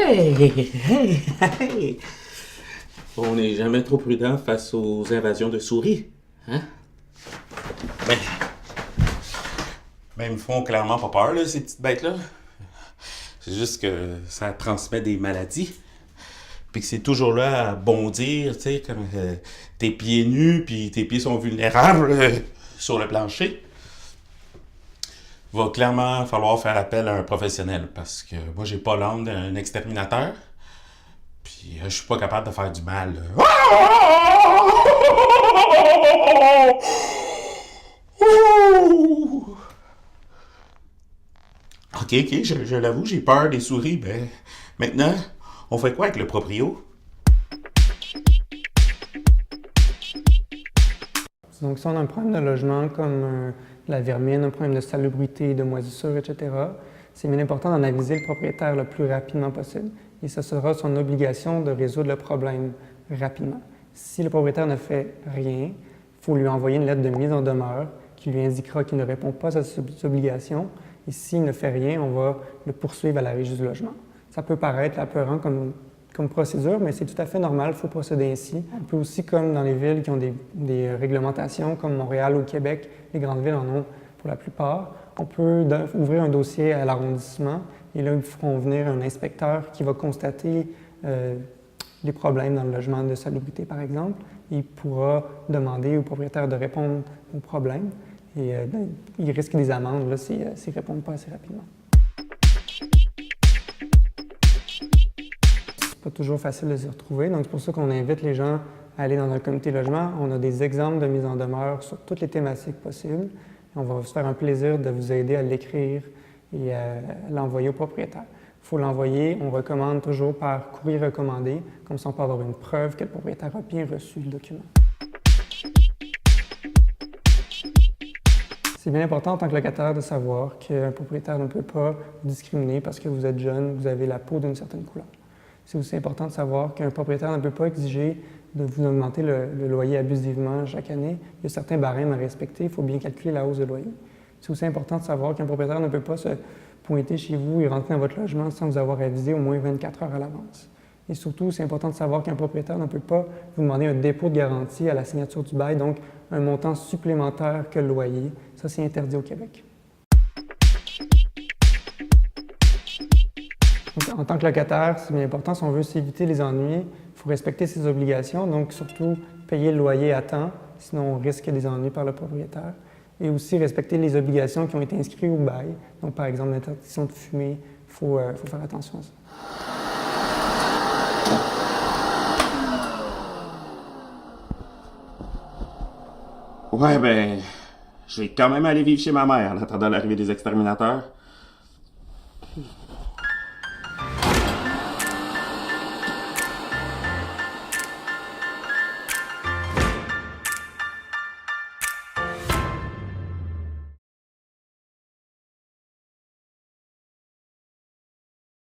Hey! Hey! Hey! On n'est jamais trop prudent face aux invasions de souris, hein? Ben, ils me font clairement pas peur, là, ces petites bêtes-là. C'est juste que ça transmet des maladies. Puis que c'est toujours là à bondir, tu sais, comme tes pieds nus, puis tes pieds sont vulnérables sur le plancher. Va clairement falloir faire appel à un professionnel parce que moi, j'ai pas l'âme d'un exterminateur. Puis je suis pas capable de faire du mal. Ok, je l'avoue, j'ai peur des souris. Ben, maintenant, on fait quoi avec le proprio? Donc, si on a un problème de logement comme la vermine, un problème de salubrité, de moisissure, etc., c'est bien important d'en aviser le propriétaire le plus rapidement possible. Et ce sera son obligation de résoudre le problème rapidement. Si le propriétaire ne fait rien, il faut lui envoyer une lettre de mise en demeure qui lui indiquera qu'il ne répond pas à ses obligations. Et s'il ne fait rien, on va le poursuivre à la régie du logement. Ça peut paraître apeurant comme procédure, mais c'est tout à fait normal, il faut procéder ainsi. On peut aussi, comme dans les villes qui ont des réglementations, comme Montréal ou Québec, les grandes villes en ont pour la plupart, on peut ouvrir un dossier à l'arrondissement et là, ils feront venir un inspecteur qui va constater les problèmes dans le logement de salubrité, par exemple. Il pourra demander au propriétaire de répondre aux problèmes et il risque des amendes s'il ne répond pas assez rapidement. C'est pas toujours facile de s'y retrouver, donc c'est pour ça qu'on invite les gens à aller dans un comité logement. On a des exemples de mise en demeure sur toutes les thématiques possibles. On va se faire un plaisir de vous aider à l'écrire et à l'envoyer au propriétaire. Il faut l'envoyer, on recommande toujours par courrier recommandé, comme ça on peut avoir une preuve que le propriétaire a bien reçu le document. C'est bien important en tant que locataire de savoir qu'un propriétaire ne peut pas vous discriminer parce que vous êtes jeune, vous avez la peau d'une certaine couleur. C'est aussi important de savoir qu'un propriétaire ne peut pas exiger de vous augmenter le loyer abusivement chaque année. Il y a certains barèmes à respecter, il faut bien calculer la hausse de loyer. C'est aussi important de savoir qu'un propriétaire ne peut pas se pointer chez vous et rentrer dans votre logement sans vous avoir avisé au moins 24 heures à l'avance. Et surtout, c'est important de savoir qu'un propriétaire ne peut pas vous demander un dépôt de garantie à la signature du bail, donc un montant supplémentaire que le loyer. Ça, c'est interdit au Québec. Donc, en tant que locataire, c'est bien important, si on veut s'éviter les ennuis, il faut respecter ses obligations, donc surtout payer le loyer à temps, sinon on risque des ennuis par le propriétaire. Et aussi respecter les obligations qui ont été inscrites au bail. Donc, par exemple, l'interdiction de fumer, il faut faire attention à ça. Ouais, ben, je vais quand même aller vivre chez ma mère en attendant l'arrivée des exterminateurs.